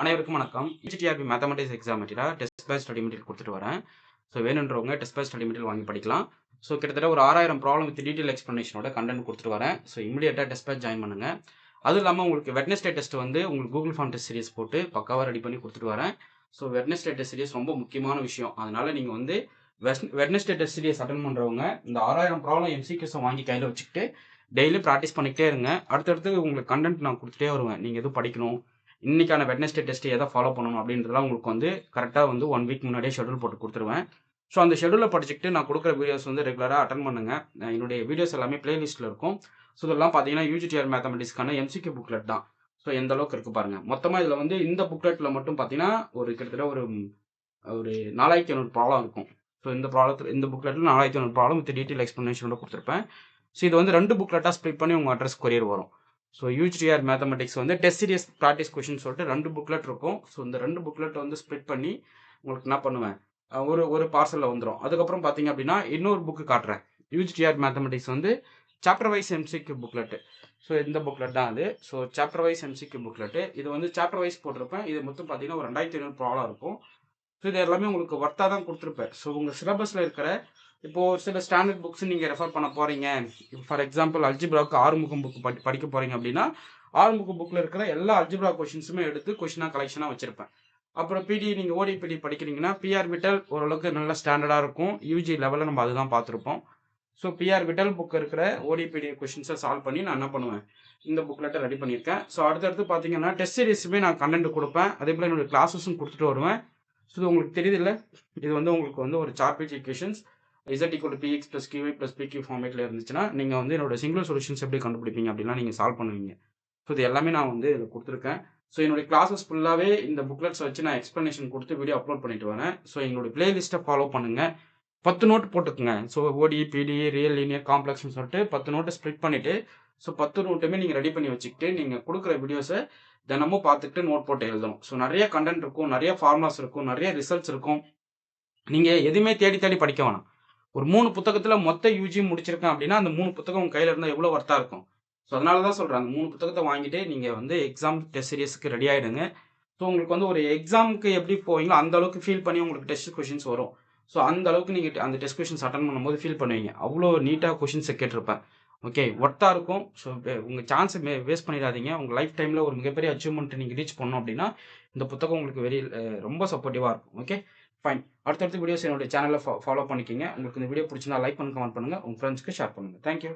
அனைவருக்கும் வணக்கம். ECTRB mathematics exam material test batch study material குடுத்துட்டு வரேன். வேணுன்றவங்க டெஸ்ட் பேட்ச் ஸ்டடி மெட்டீரியல் வாங்கி படிக்கலாம். கிட்டத்தட்ட ஒரு 6000 ப்ராப்ளம் வித் டீட்டெயில் எக்ஸ்ப்ளனேஷனோட கன்டென்ட் குடுத்துட்டு வரேன். இமிடியேட்டா டெஸ்ட் பேட்ச் ஜாயின் பண்ணுங்க. அதுவும் இல்லாம உங்களுக்கு வெட்னஸ்டே டெஸ்ட் வந்து உங்களுக்கு கூகுள் ஃபார்ம் டெஸ்ட் சீரிஸ் போட்டு பக்காவா ரெடி பண்ணி குடுத்துட்டு வரேன். வெட்னஸ்டே டெஸ்ட் சீரிஸ் ரொம்ப முக்கியமான விஷயம். அதனால நீங்க வந்து வெட்னஸ்டே டெஸ்ட் சீரிஸ் அட்டெண்ட் பண்றவங்க இந்த 6000 ப்ராப்ளம் எம்சிக்யூஸ வாங்கி கையில வச்சுக்கிட்டு டெய்லி பிராக்டிஸ் பண்ணிக்கிட்டே இருங்க. அடுத்தடுத்து உங்களுக்கு கன்டென்ட் நான் குடுத்துட்டே வருவேன். நீங்க எதுவும் படிக்கணும். இன்னைக்கான வெட்னஸ்டே டெஸ்ட் எதை ஃபாலோ பண்ணணும் அப்படின்றதெல்லாம் உங்களுக்கு வந்து கரெக்டா வந்து 1 வீக் முன்னாடியே ஷெட்யூல் போட்டு குடுத்துருவேன். அந்த ஷெட்யூல படிச்சுக்கிட்டு நான் குடுக்குற வீடியோஸ் வந்து ரெகுலரா அட்டெண்ட் பண்ணுங்க. என்னுடைய வீடியோஸ் எல்லாமே பிளேலிஸ்ட்ல இருக்கும். இதெல்லாம் பார்த்தீங்கன்னா யூஜிடிஆர் மேத்தமேட்டிக்ஸ்க்கான எம்சிக்யூ புக்லெட் தான். எந்த அளவுக்கு இருக்கு பாருங்க. மொத்தமா இதுல வந்து இந்த புக்லெட்ல மட்டும் பார்த்தீங்கன்னா, கிட்டத்தட்ட ஒரு ஒரு 4500 ப்ராப்ளம் இருக்கும். இந்த புக்லெட்ல 4500 ப்ராப்ளம் வித் டீட்டெயில் எக்ஸ்ப்ளனேஷனோட குடுத்திருப்பேன். இது வந்து 2 புக்லெட்டா ஸ்ப்ளிட் பண்ணி உங்க அட்ரஸ் கொரியர் வரும். யூஜிடிஆர் மேத்தமேட்டிக்ஸ் வந்து டெஸ்ட் சீரிஸ் பிராக்டிஸ் கொஸ்டின் சொல்லிட்டு 2 புக்லெட் இருக்கும். இந்த 2 புக்லெட் வந்து ஸ்ப்ளிட் பண்ணி உங்களுக்கு என்ன பண்ணுவேன், ஒரு பார்சல்ல வந்துரும். அதுக்கப்புறம் பார்த்தீங்க அப்படின்னா, இன்னொரு புக் காட்டுறேன். யூஜிடிஆர் மேத்தமேட்டிக்ஸ் வந்து சாப்டர் வைஸ் எம்சிக்யூ புக்லெட். இந்த புக்லெட் தான் அது. Chapter wise MCQ booklet. இது வந்து சாப்டர் வைஸ் போட்டிருப்பேன். இது மொத்தம் பார்த்தீங்கன்னா ஒரு 2500 ப்ராப்ளம் இருக்கும். இது எல்லாமே உங்களுக்கு ஒர்த்தா தான் குடுத்திருப்பேன். உங்க சிலபஸ்ல இருக்கிற இப்போ சில ஸ்டாண்டர்ட் புக்ஸ் நீங்க ரெஃபர் பண்ண போறீங்க. ஃபார் எக்ஸாம்பிள் அல்ஜிப்ராவுக்கு ஆறுமுகம் புக் படிக்க போறீங்க அப்படின்னா, ஆறுமுகம் புக்ல இருக்கிற எல்லா அல்ஜிப்ரா கொஸ்டின்ஸுமே எடுத்து கொஸ்டினா கலெக்ஷனா வச்சிருப்பேன். அப்புறம் பிடி நீங்க ஓடிபிடி படிக்கிறீங்கன்னா, பிஆர்பிட்டல் ஓரளவுக்கு நல்ல ஸ்டாண்டர்டா இருக்கும். யூஜி லெவல்ல நம்ம அதுதான் பார்த்திருப்போம். பிஆர்பிட்டல் புக் இருக்கிற ஓடிபிடி கொஸ்டின்ஸை சால்வ் பண்ணி நான் என்ன பண்ணுவேன், இந்த புக்லெட்டை ரெடி பண்ணியிருக்கேன். அடுத்தடுத்து பார்த்தீங்கன்னா, டெஸ்ட் சீரிஸுமே நான் கண்டென்ட் கொடுப்பேன். அதே போல என்னோட கிளாஸஸும் கொடுத்துட்டு வருவேன். இது உங்களுக்கு தெரியுதுல்ல, இது வந்து உங்களுக்கு வந்து ஒரு chart equations z = px + qy + pq ஃபார்மேட்ல இருந்துச்சுன்னா, நீங்க வந்து என்னோட சிங்குலர் சொல்யூஷன்ஸ் எப்படி கண்டுபிடிப்பீங்க அப்படின்னா நீங்க சால்வ் பண்ணுவீங்க. இது எல்லாமே நான் வந்து இதில் கொடுத்துருக்கேன். என்னுடைய கிளாஸஸ் ஃபுல்லாவே இந்த புக்லெட்ஸ் வச்சு நான் எக்ஸ்ப்ளனேஷன் கொடுத்து வீடியோ அப்லோட் பண்ணிட்டு வரேன். எங்களுடைய பிளேலிஸ்ட்டை ஃபாலோ பண்ணுங்க. 10 நோட் போட்டுக்குங்க. ஓடி, பிடி, ரியல், லீனியர், காம்ப்ளெக்ஸ்னு சொல்லிட்டு 10 நோட்டை ஸ்ப்ளிட் பண்ணிட்டு 10 நோட்டுமே நீங்க ரெடி பண்ணி வச்சுக்கிட்டு நீங்க கொடுக்குற வீடியோஸை தினமும் பார்த்துட்டு நோட் போட்டு எழுதணும். நிறைய கண்டென்ட் இருக்கும், நிறைய ஃபார்முலாஸ் இருக்கும், நிறைய ரிசல்ட்ஸ் இருக்கும். நீங்க எதுவுமே தேடி தேடி படிக்க வேணாம். ஒரு 3 புத்தகத்துல மொத்த யூஜி முடிச்சிருக்கேன் அப்படின்னா, அந்த 3 புத்தகம் உங்க கையில இருந்தா எவ்வளவு வொர்த்தா இருக்கும். அதனால தான் சொல்றேன். அந்த 3 புத்தகத்த வாங்கிட்டு நீங்க வந்து எக்ஸாம் டெஸ்ட் சீரிஸ்க்கு ரெடி ஆயிடுங்க. உங்களுக்கு வந்து ஒரு எக்ஸாம்க்கு எப்படி போவீங்களோ அந்த அளவுக்கு ஃபீல் பண்ணி உங்களுக்கு டெஸ்ட் கொஸ்டின்ஸ் வரும். அந்த அளவுக்கு நீங்க அந்த டெஸ்ட் கொஸ்டின்ஸ் அட்டெண்ட் பண்ணும்போது ஃபீல் பண்ணுவீங்க. அவ்வளோ நீட்டா கொஸ்டின்ஸ கேட்டிருப்பேன். ஓகே, வொர்த்தா இருக்கும். உங்க சான்ஸ வேஸ்ட் பண்ணிடாதீங்க. உங்க லைஃப் டைம்ல ஒரு மிகப்பெரிய அச்சீவ்மென்ட் நீங்க ரீச் பண்ணணும் அப்படின்னா, இந்த புத்தகம் உங்களுக்கு ரொம்ப சப்போர்ட்டிவா இருக்கும். Okay, fine. அடுத்தடுத்த வீடியோஸ் என்னுடைய சேனல்ல ஃபாலோ பண்ணிக்கங்க. உங்களுக்கு இந்த வீடியோ பிடிச்சிருந்தா லைக் பண்ணுங்க, கமெண்ட் பண்ணுங்க. உங்க ஃப்ரெண்ட்ஸ்க்கு ஷேர் பண்ணுங்க. Thank you.